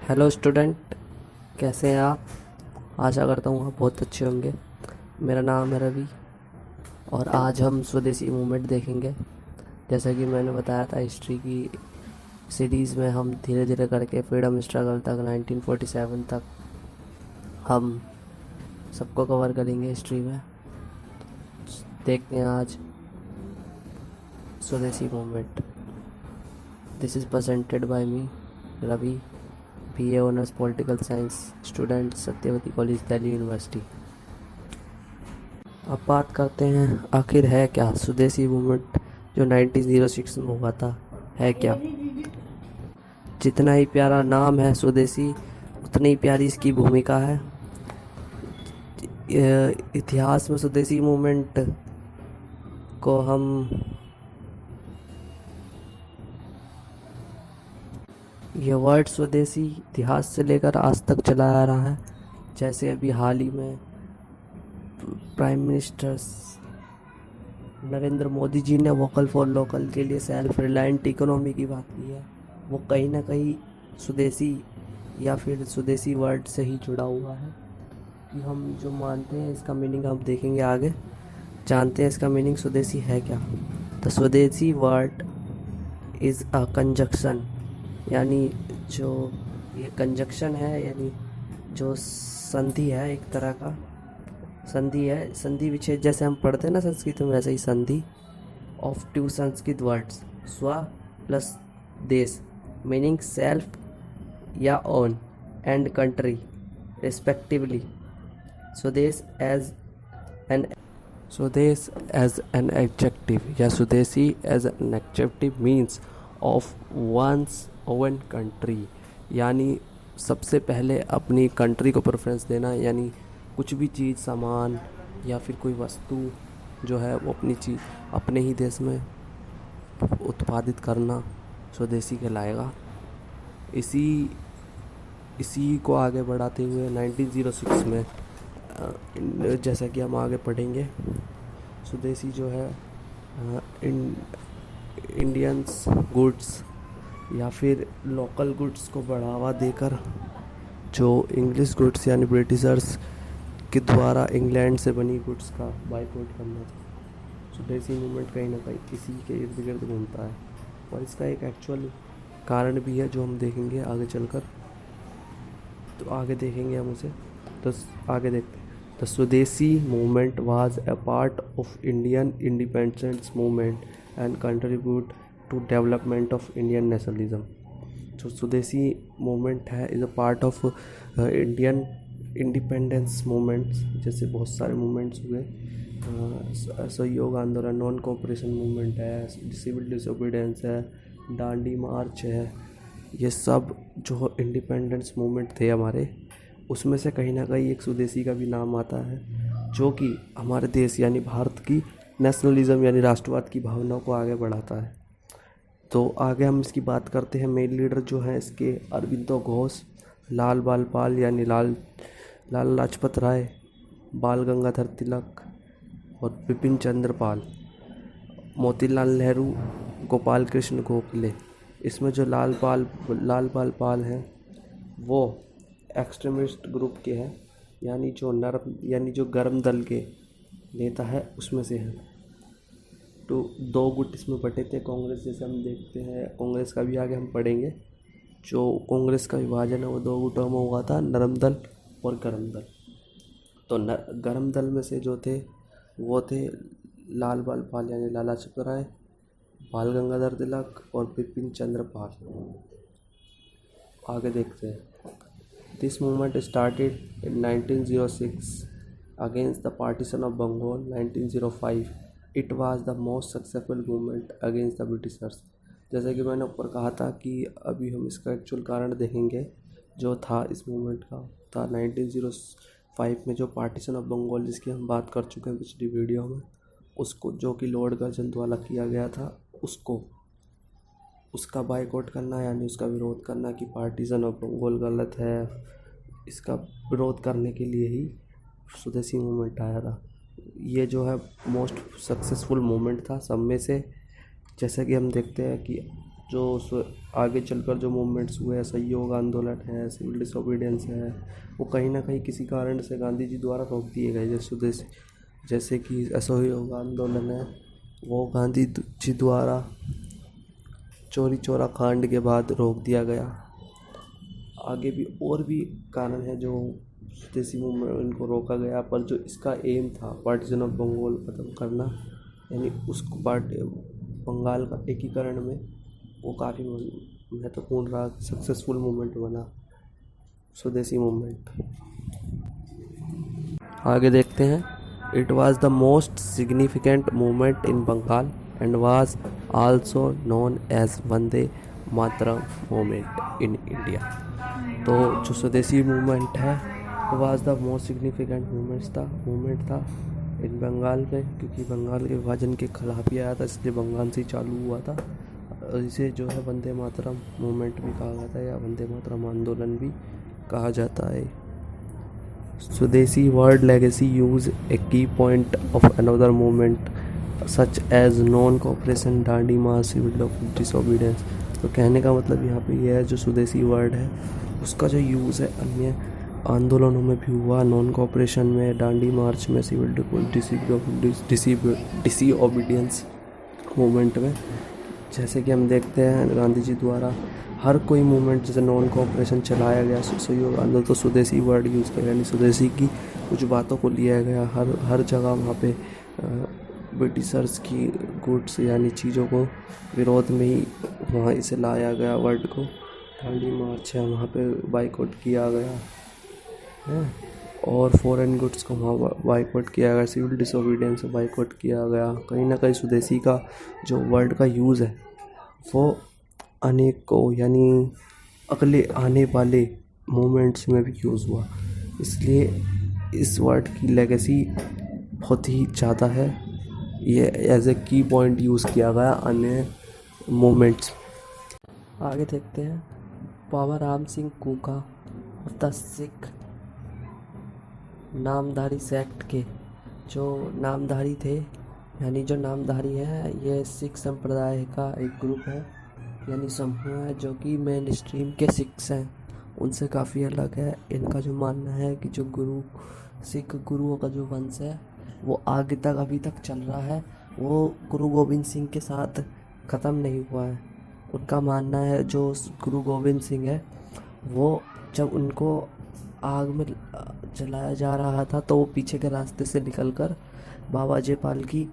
Hello student, कैसे हैं आप? आशा करता हूँ आप बहुत अच्छे होंगे। मेरा नाम है रवि और आज हम स्वदेशी मूवमेंट देखेंगे। जैसा कि मैंने बताया था, हिस्ट्री की सीरीज़ में हम धीरे धीरे करके फ्रीडम स्ट्रगल तक 1947 तक हम सबको कवर करेंगे हिस्ट्री में। देखते हैं आज Swadeshi movement. This is presented by me Ravi, BA honours political science student, Satyawati College, Delhi University. अब बात करते हैं, आखिर है क्या स्वदेशी मूवमेंट जो 1906 में हुआ था, है क्या? जितना ही प्यारा नाम है स्वदेशी, उतनी ही प्यारी इसकी भूमिका है। इतिहास में स्वदेशी मूवमेंट को हम ये वर्ड स्वदेशी इतिहास से लेकर आज तक चला आ रहा है। जैसे अभी हाल ही में प्राइम मिनिस्टर नरेंद्र मोदी जी ने वोकल फॉर लोकल के लिए सेल्फ रिलायंट इकोनॉमी की बात की है। वो कहीं ना कहीं स्वदेशी या फिर स्वदेशी वर्ड से ही जुड़ा हुआ है। कि हम जो मानते हैं इसका मीनिंग हम देखेंगे आगे, जानते हैं इसका मीनिंग स्वदेशी है क्या। द स्वदेशी वर्ड इज़ अ कंजक्शन, यानी जो ये कंजक्शन है, यानी जो संधि है, एक तरह का संधि है, संधि विच्छेद जैसे हम पढ़ते हैं ना संस्कृत में, वैसे ही sandhi of two Sanskrit words, swa plus desh, meaning self या own and country respectively. Swadesh as an swadesh as an adjective या swadeshi as an adjective means of one's own country, यानी सबसे पहले अपनी कंट्री को प्रेफरेंस देना, यानी कुछ भी चीज़, सामान या फिर कोई वस्तु जो है वो अपनी चीज़ अपने ही देश में उत्पादित करना स्वदेशी कहलाएगा। इसी इसी को आगे बढ़ाते हुए 1906 में जैसा कि हम आगे पढ़ेंगे, स्वदेशी जो है इंडियंस गुड्स या फिर लोकल गुड्स को बढ़ावा देकर जो इंग्लिश गुड्स यानी ब्रिटिशर्स के द्वारा इंग्लैंड से बनी गुड्स का बाइकआउट करना था। स्वदेशी मूवमेंट कहीं ना कहीं इसी के इर्द गिर्द घूमता है और इसका एक एक्चुअल कारण भी है जो हम देखेंगे आगे चलकर। तो आगे देखेंगे हम उसे, तो आगे देखते हैं। The Swadeshi movement was a part of Indian independence movement and contribute to development of Indian nationalism. जो स्वदेशी मूवमेंट है is a part of Indian independence movements, जैसे बहुत सारे मूवमेंट्स हुए, सहयोग आंदोलन, नॉन कोऑपरेशन मूवमेंट है, सिविल डिसोबीडियंस है, दांडी मार्च है, ये सब जो इंडिपेंडेंस मूवमेंट थे हमारे, उसमें से कहीं ना कहीं एक स्वदेशी का भी नाम आता है, जो कि हमारे देश यानी भारत की नेशनलिज्म यानी राष्ट्रवाद की भावना को आगे बढ़ाता है। तो आगे हम इसकी बात करते हैं। मेन लीडर जो हैं इसके अरबिंदो घोष, लाल बाल पाल यानी लाल लाजपत राय, बाल गंगाधर तिलक और बिपिन चंद्र पाल, मोतीलाल नेहरू, गोपाल कृष्ण गोखले। इसमें जो लाल बाल पाल हैं वो एक्सट्रीमिस्ट ग्रुप के हैं, यानी जो गर्म दल के नेता है उसमें से हैं। तो दो गुट इसमें बटे थे कांग्रेस, जैसे हम देखते हैं कांग्रेस का भी आगे हम पढ़ेंगे। जो कांग्रेस का विभाजन है वो दो गुटों में हुआ था, नरम दल और गर्म दल। तो गर्म दल में से जो थे वो थे लाल बाल पाल यानी लाला लाजपत राय, बाल गंगाधर तिलक और बिपिन चंद्र पाल। आगे देखते हैं। This movement started in 1906 against the partition of Bengal. 1905 it was the most successful movement against the Britishers. जैसे कि मैंने ऊपर कहा था कि अभी हम इसका एक्चुअल कारण देखेंगे जो था इस मूवमेंट का, था 1905 में जो पार्टीशन ऑफ बंगाल जिसकी हम बात कर चुके हैं पिछली वीडियो में, उसको जो कि लॉर्ड कर्जन द्वारा किया गया था, उसका बाइकआउट करना यानी उसका विरोध करना कि पार्टीशन ऑफ बंगाल गलत है, इसका विरोध करने के लिए ही स्वदेशी मूवमेंट आया था। ये जो है मोस्ट सक्सेसफुल मूवमेंट था सब में से। जैसे कि हम देखते हैं कि आगे चलकर जो मूवमेंट्स हुए, असहयोग आंदोलन है, सिविल डिसोबीडियंस है, वो कहीं ना कहीं किसी कारण से गांधी जी द्वारा रोक दिए गए। जैसे कि असहयोग आंदोलन है, वो गांधी जी द्वारा चोरी चौरा कांड के बाद रोक दिया गया। आगे भी और भी कारण है जो स्वदेशी मूवमेंट को रोका गया, पर जो इसका एम था पार्टीशन ऑफ बंगाल खत्म करना, यानी उसको बंगाल का एकीकरण में, वो काफ़ी महत्वपूर्ण रहा, सक्सेसफुल मूवमेंट बना स्वदेशी मूवमेंट। आगे देखते हैं। It was the most significant movement in Bengal and was also known as Vande Mataram movement in India. तो जो स्वदेशी मूवमेंट है, was the most significant movement था इन बंगाल में, क्योंकि बंगाल के विभाजन के खिलाफ ही आया था, इसलिए बंगाल से ही चालू हुआ था। इसे जो है वंदे मातरम मूवमेंट भी कहा जाता है, या वंदे मातरम आंदोलन भी कहा जाता है। स्वदेशी word legacy use a key point of another movement such as non cooperation, Dandi march, civil disobedience. तो कहने का मतलब यहाँ पे यह है, जो स्वदेशी वर्ड है उसका जो यूज़ है अन्य आंदोलनों में भी हुआ, नॉन कोऑपरेशन में, डांडी मार्च में, सिविल डिसोबीडियंस मूवमेंट में। जैसे कि हम देखते हैं गांधी जी द्वारा हर कोई मूवमेंट, जैसे नॉन कोऑपरेशन चलाया गया, सहयोग आंदोलन, तो स्वदेशी वर्ड यूज़ किया, यानी स्वदेशी की कुछ बातों को लिया गया। हर जगह वहाँ पे ब्रिटिशर्स की गुड्स यानी चीज़ों को विरोध में ही वहाँ इसे लाया गया वर्ड को। दांडी मार्च है, वहाँ पे बाइकआउट किया गया है, और फॉरेन गुड्स को वहाँ बाइकआउट किया गया, सिविल डिसोबीडियंस से बाइकआउट किया गया। कहीं ना कहीं स्वदेशी का जो वर्ड का यूज़ है वो अनेकों यानी अगले आने वाले मोमेंट्स में भी यूज़ हुआ, इसलिए इस वर्ड की लेगेसी बहुत ही ज़्यादा है। ये as a key point use किया गया अन्य मोमेंट्स। आगे देखते हैं। बाबा राम सिंह कूका और द सिख नामधारी सेक्ट के जो नामधारी थे, यानी जो नामधारी है, ये सिख संप्रदाय का एक ग्रुप है, यानी समूह है, जो कि मेन स्ट्रीम के सिख्स हैं उनसे काफ़ी अलग है। इनका जो मानना है कि जो सिख गुरुओं का जो वंश है वो आगे तक अभी तक चल रहा है, वो गुरु गोविंद सिंह के साथ ख़त्म नहीं हुआ है। उनका मानना है जो गुरु गोविंद सिंह है, वो जब उनको आग में जलाया जा रहा था तो वो पीछे के रास्ते से निकलकर बाबा जयपाल की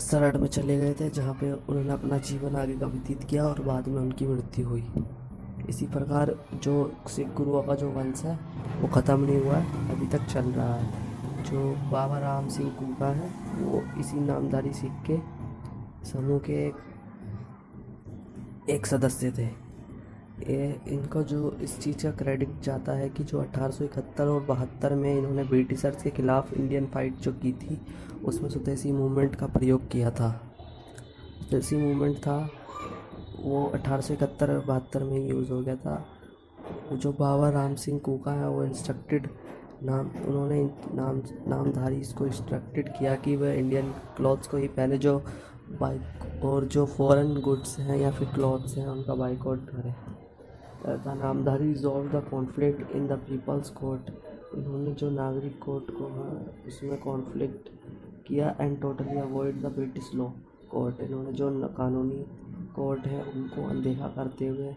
शरण में चले गए थे, जहाँ पे उन्होंने अपना जीवन आगे का व्यतीत किया और बाद में उनकी मृत्यु हुई। इसी प्रकार जो सिख गुरुओं का जो वंश है वो ख़त्म नहीं हुआ है, अभी तक चल रहा है। जो बाबा राम सिंह कूका है वो इसी नामधारी सिख के समूह के एक सदस्य थे। इनको जो इस चीज़ का क्रेडिट जाता है कि जो 1871 और 72 में इन्होंने ब्रिटिशर्स के खिलाफ इंडियन फाइट जो की थी, उसमें स्वदेशी मूवमेंट का प्रयोग किया था। स्वदेशी मूवमेंट था वो 1871 और 72 में यूज़ हो गया था। जो बाबा राम सिंह कूका है वो उन्होंने नामधारी इसको इंस्ट्रक्टेड किया कि वह इंडियन क्लॉथ्स को ही पहले, जो बाइक और जो फॉरेन गुड्स हैं या फिर क्लॉथ्स हैं उनका बाइकआउट करें। The Namdhari resolve the conflict in the people's court. इन्होंने जो नागरिक कोर्ट को उसमें कॉन्फ्लिक्ट किया and totally avoid the British law court. इन्होंने जो कानूनी कोर्ट है उनको अनदेखा करते हुए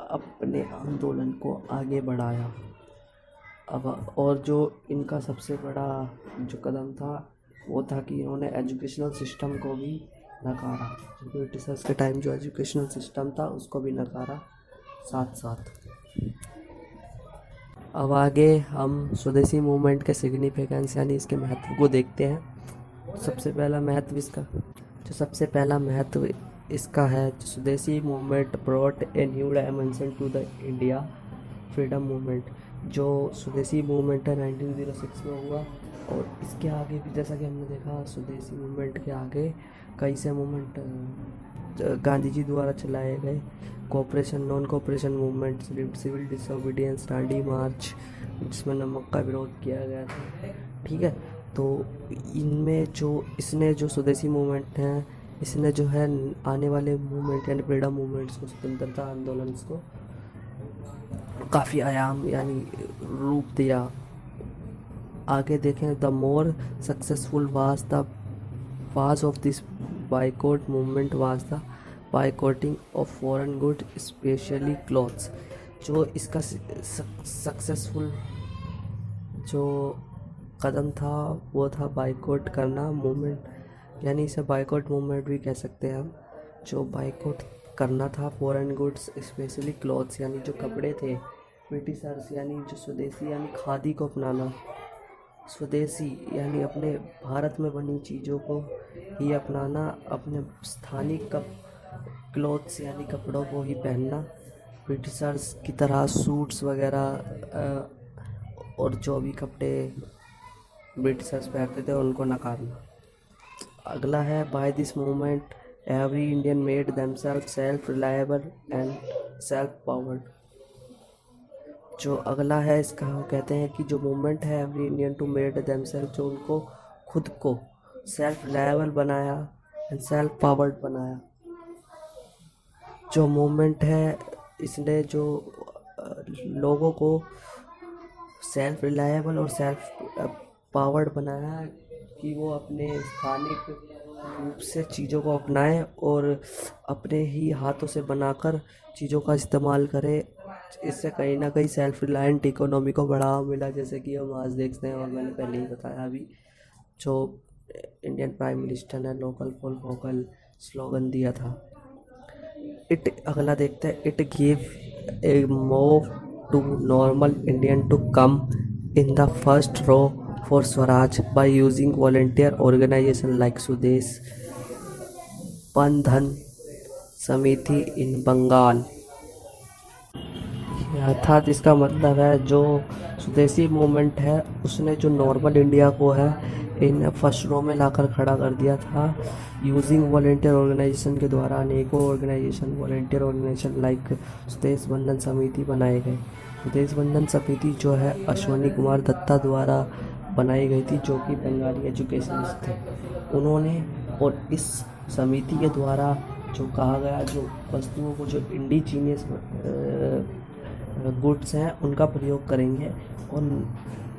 अपने आंदोलन को आगे बढ़ाया। अब और जो इनका सबसे बड़ा जो कदम था वो था कि इन्होंने एजुकेशनल सिस्टम को भी नकारा। ब्रिटिशर्स के टाइम जो एजुकेशनल सिस्टम था उसको भी नकारा साथ साथ। अब आगे हम स्वदेशी मूवमेंट के सिग्निफिकेंस यानी इसके महत्व को देखते हैं। सबसे पहला महत्व इसका है, Swadeshi movement brought a new dimension to the India freedom movement. जो स्वदेशी मूवमेंट है 1906 में हुआ, और इसके आगे भी जैसा कि हमने देखा स्वदेशी मूवमेंट के आगे कई से मूवमेंट गांधी जी द्वारा चलाए गए, cooperation non cooperation movement, civil disobedience, Dandi march जिसमें नमक का विरोध किया गया था। ठीक है, तो इनमें जो इसने जो स्वदेशी मूवमेंट हैं, इसने जो है आने वाले मूवमेंट यानी फ्रीडम मूवमेंट्स को, स्वतंत्रता आंदोलन को काफ़ी आयाम यानी रूप दिया। आगे देखें, the more successful was of this boycott movement was the boycotting of foreign good specially clothes. जो इसका सक्सेसफुल जो कदम था वो था बाइकआउट करना मूवमेंट, यानी इसे बाइकआउट मूवमेंट भी कह सकते हैं हम। जो बाइकआउट करना था फॉरेन गुड्स स्पेशली क्लॉथ्स, यानी जो कपड़े थे ब्रिटिशर्स, यानी जो स्वदेशी यानी खादी को अपनाना, स्वदेशी यानी अपने भारत में बनी चीज़ों को ही अपनाना, अपने स्थानिक क्लॉथ्स यानी कपड़ों को ही पहनना, ब्रिटिशर्स की तरह सूट्स वगैरह और जो भी कपड़े ब्रिटिशर्स पहनते थे उनको नकारना। अगला है, by this movement every Indian made themselves self reliable and self powered. जो अगला है इसका कहते हैं कि जो मूवमेंट है every Indian to made themselves, जो उनको खुद को सेल्फ रिलायबल बनाया एंड सेल्फ पावर्ड बनाया। जो मूवमेंट है इसने जो लोगों को सेल्फ रिलायबल और सेल्फ पावर्ड बनाया कि वो अपने स्थानिक रूप से चीज़ों को अपनाएं और अपने ही हाथों से बनाकर चीज़ों का इस्तेमाल करें। इससे कहीं ना कहीं सेल्फ रिलायंट इकोनॉमी को बढ़ावा मिला, जैसे कि हम आज देखते हैं और मैंने पहले ही बताया अभी। जो इंडियन प्राइम मिनिस्टर ने लोकल फॉर वोकल स्लोगन दिया था। अगला देखते हैं, it give a move to normal Indian to come in the first row for swaraj by using volunteer organisation like Swadesh Bandhan समिति इन बंगाल। अर्थात इसका मतलब है जो स्वदेशी मूवमेंट है उसने जो नॉर्मल इंडिया को है इन फर्स्ट रो में लाकर खड़ा कर दिया था यूजिंग वॉलंटियर ऑर्गेनाइजेशन के द्वारा। अनेकों organisation volunteer organisation like Swadesh Bandhan समिति बनाए गए। स्वदेश बंधन समिति जो है अश्वनी कुमार दत्ता द्वारा बनाई गई थी, जो कि बंगाली एजुकेशनिस्ट थे उन्होंने। और इस समिति के द्वारा जो कहा गया जो वस्तुओं को जो इंडिजीनियस गुड्स हैं उनका प्रयोग करेंगे और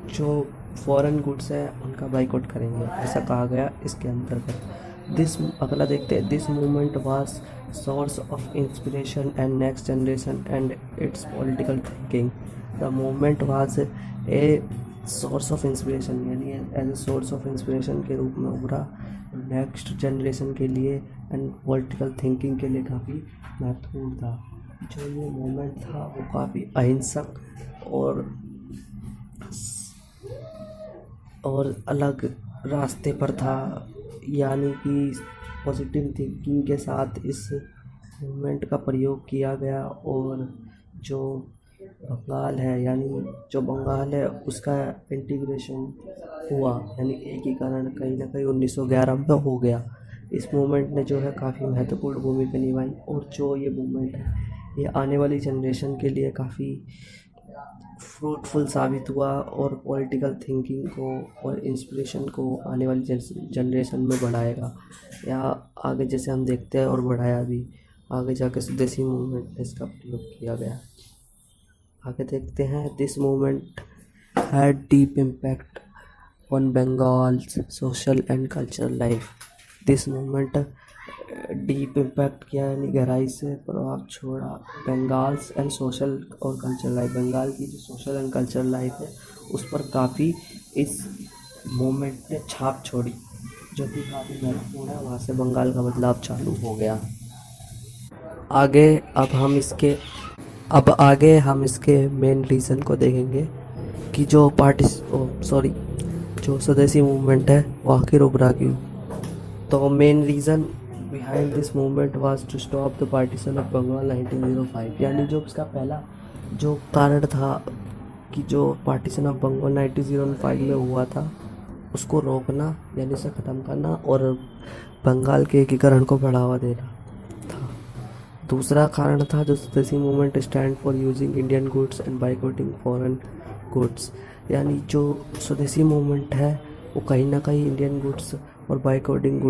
जो फॉरेन गुड्स हैं उनका बाइकआउट करेंगे, ऐसा कहा गया इसके अंतर्गत। अगला देखते हैं, this movement was source of inspiration and next generation and its political thinking. The movement was a source of inspiration, यानी as a source of inspiration के रूप में उभरा नेक्स्ट जनरेशन के लिए एंड पॉलिटिकल थिंकिंग के लिए काफ़ी महत्वपूर्ण था। जो ये मूवमेंट था वो काफ़ी अहिंसक और अलग रास्ते पर था, यानी कि पॉजिटिव थिंकिंग के साथ इस मूवमेंट का प्रयोग किया गया। और जो बंगाल है यानी जो बंगाल है उसका इंटीग्रेशन हुआ, यानी एकीकरण कहीं ना कहीं 1911 में हो गया। इस मूवमेंट ने जो है काफ़ी महत्वपूर्ण भूमिका निभाई और जो ये मूवमेंट है ये आने वाली जनरेशन के लिए काफ़ी फ्रूटफुल साबित हुआ और पॉलिटिकल थिंकिंग को और इंस्पिरेशन को आने वाली जनरेशन में बढ़ाएगा, या आगे जैसे हम देखते हैं और बढ़ाया भी। आगे जाके स्वदेशी मूवमेंट में इसका प्रयोग किया गया। आगे देखते हैं, this movement had deep impact on Bengal's social and cultural life. This movement deep impact किया यानी गहराई से प्रभाव छोड़ा बंगाल्स एंड सोशल और कल्चरल लाइफ। बंगाल की जो सोशल एंड कल्चरल लाइफ है उस पर काफ़ी इस मूवमेंट ने छाप छोड़ी, जो कि काफ़ी महत्वपूर्ण है। वहाँ से बंगाल का बदलाव चालू हो गया। आगे हम इसके मेन रीज़न को देखेंगे कि जो जो स्वदेशी मूवमेंट है वो आखिर उभरा क्यों। तो main reason behind this movement was to stop the partition of Bengal 1905, यानी जो उसका पहला जो कारण था कि जो पार्टीशन ऑफ बंगाल 1905 में हुआ था उसको रोकना यानी उसे ख़त्म करना और बंगाल के एकीकरण को बढ़ावा देना था। दूसरा कारण था जो Swadeshi movement stand for using Indian goods and boycotting foreign goods, यानी जो स्वदेशी मूवमेंट है वो कहीं ना कहीं इंडियन गुड्स और बाइकॉटिंग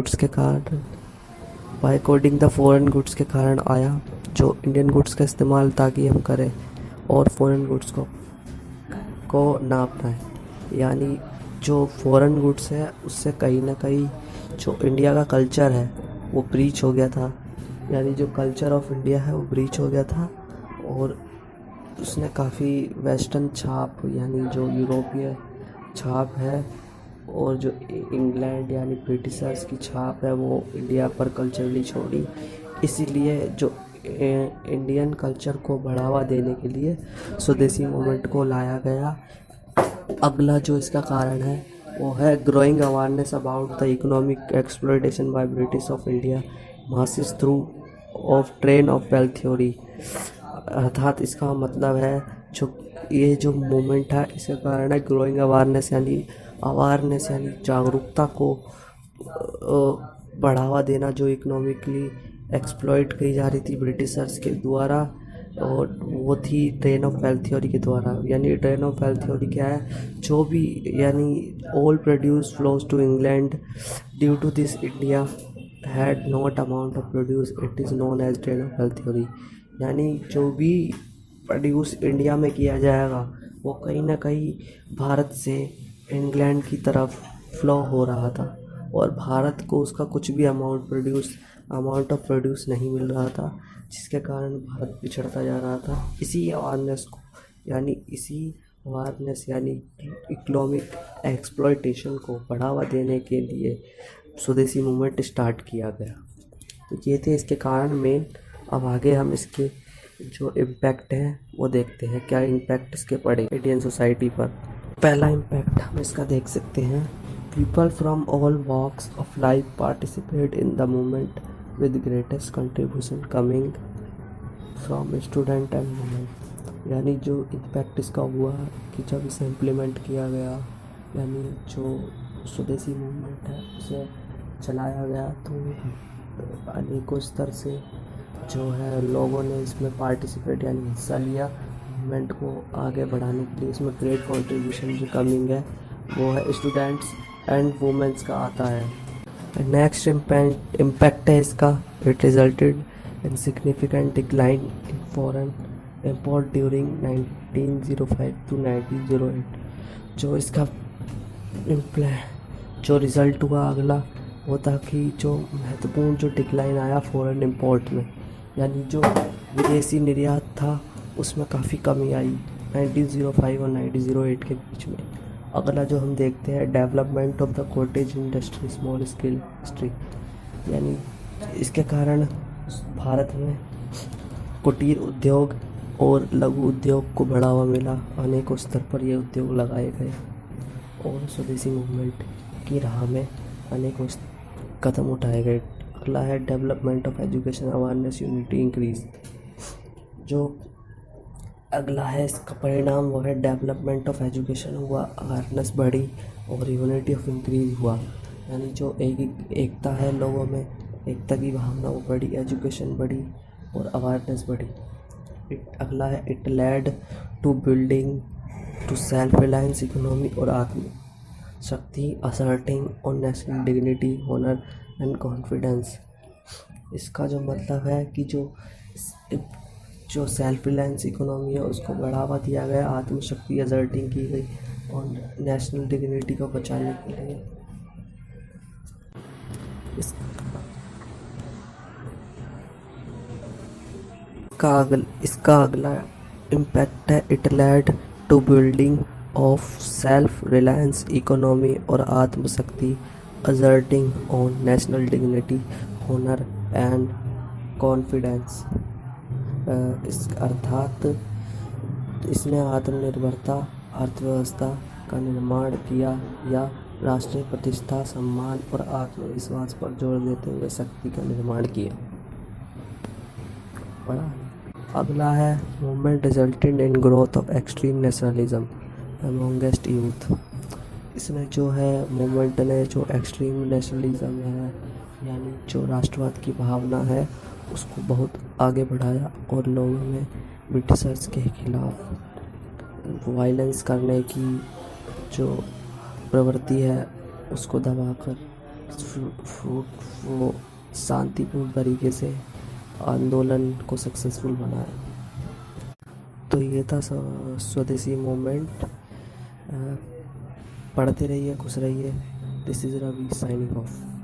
द फॉरेन गुड्स के कारण आया, जो इंडियन गुड्स का इस्तेमाल ताकि हम करें और फॉरेन गुड्स को ना अपनाएं। यानी जो फॉरेन गुड्स है उससे कहीं ना कहीं जो इंडिया का कल्चर है वो ब्रीच हो गया था, यानी जो कल्चर ऑफ इंडिया है वो ब्रीच हो गया था। और उसने काफ़ी वेस्टर्न छाप यानी जो यूरोपीय छाप है और जो इंग्लैंड यानी ब्रिटिशर्स की छाप है वो इंडिया पर कल्चरली छोड़ी। इसीलिए जो इंडियन कल्चर को बढ़ावा देने के लिए स्वदेशी मूवमेंट को लाया गया। अगला जो इसका कारण है वो है growing awareness about the economic exploitation by British of India masses through of train of wealth theory. अर्थात इसका मतलब है जो मूवमेंट है इसका कारण है ग्रोइंग अवेयरनेस यानी जागरूकता को बढ़ावा देना, जो इकोनॉमिकली एक्सप्लॉइट की जा रही थी ब्रिटिशर्स के द्वारा, और वो थी ट्रेन ऑफ वेल्थ थ्योरी के द्वारा। यानी ट्रेन ऑफ वेल्थ थ्योरी क्या है, जो भी यानी all produce flows to England due to this India had not amount of produce, it is known as drain of wealth theory. यानी जो भी प्रोड्यूस इंडिया में किया जाएगा वो कहीं ना कहीं भारत से इंग्लैंड की तरफ फ्लो हो रहा था और भारत को उसका कुछ भी अमाउंट ऑफ प्रोड्यूस नहीं मिल रहा था, जिसके कारण भारत पिछड़ता जा रहा था। इसी अवेयरनेस यानी इकोनॉमिक एक्सप्लॉयटेशन को बढ़ावा देने के लिए स्वदेशी मूवमेंट स्टार्ट किया गया। तो ये थे इसके कारण मेन। अब आगे हम इसके जो इम्पैक्ट हैं वो देखते हैं, क्या इम्पैक्ट इसके पड़े इंडियन सोसाइटी पर। पहला इम्पैक्ट हम इसका देख सकते हैं, people from all walks of life participate in the movement with greatest contribution coming from student and women. यानी जो इम्पैक्ट इसका हुआ कि जब इसे इम्प्लीमेंट किया गया, यानी जो स्वदेशी मूवमेंट है उसे चलाया गया, तो अनेकों स्तर से जो है लोगों ने इसमें पार्टिसिपेट यानी हिस्सा लिया। मूवमेंट को आगे बढ़ाने के लिए इसमें ग्रेट कंट्रीब्यूशन जो कमिंग है वो है स्टूडेंट्स एंड वुमेन्स का आता है। नेक्स्ट इम्पैक्ट है इसका, it resulted in significant decline in foreign import during 1905 to 1908। जो इसका जो रिज़ल्ट हुआ अगला वो था कि जो महत्वपूर्ण जो डिक्लाइन आया फॉरेन इंपोर्ट में, यानी जो विदेशी निर्यात था उसमें काफ़ी कमी आई 1905 और 1908 के बीच में। अगला जो हम देखते हैं, development of the cottage industry small scale industry, यानी इसके कारण भारत में कुटीर उद्योग और लघु उद्योग को बढ़ावा मिला। अनेकों स्तर पर ये उद्योग लगाए गए और स्वदेशी मूवमेंट की राह में अनेकों कदम उठाए गए। अगला है development of education awareness unity increase. जो अगला है इसका परिणाम वो है डेवलपमेंट ऑफ एजुकेशन हुआ, अवेयरनेस बढ़ी और यूनिटी ऑफ इंक्रीज हुआ। यानी जो एकता है लोगों में, एकता की भावना वो बढ़ी, एजुकेशन बढ़ी और अवेयरनेस बढ़ी। अगला है it led to building to self reliance economy और आत्म शक्ति, असर्टिंग और national dignity, honour and confidence. इसका जो मतलब है कि जो सेल्फ रिलायंस इकोनॉमी है उसको बढ़ावा दिया गया, आत्मशक्ति असर्टिंग की गई और नेशनल डिग्निटी को बचाने के लिए इसका अगला इम्पैक्ट है it led to building of self reliance economy और आत्मशक्ति, asserting on national dignity, honour and confidence. इस अर्थात इसने आत्मनिर्भरता अर्थव्यवस्था का निर्माण किया या राष्ट्रीय प्रतिष्ठा, सम्मान और आत्मविश्वास पर जोर देते हुए शक्ति का निर्माण किया। अगला है movement resulted in growth of extreme nationalism amongst youth. इसमें जो है मूवमेंट ने जो एक्सट्रीम नेशनलिज्म है यानी जो राष्ट्रवाद की भावना है उसको बहुत आगे बढ़ाया और लोगों में ब्रिटिशर्स के खिलाफ वायलेंस करने की जो प्रवृत्ति है उसको दबाकर वो शांतिपूर्ण तरीके से आंदोलन को सक्सेसफुल बनाया। तो ये था स्वदेशी मूवमेंट। पढ़ते रहिए, खुश रहिए। This is Ravi signing of.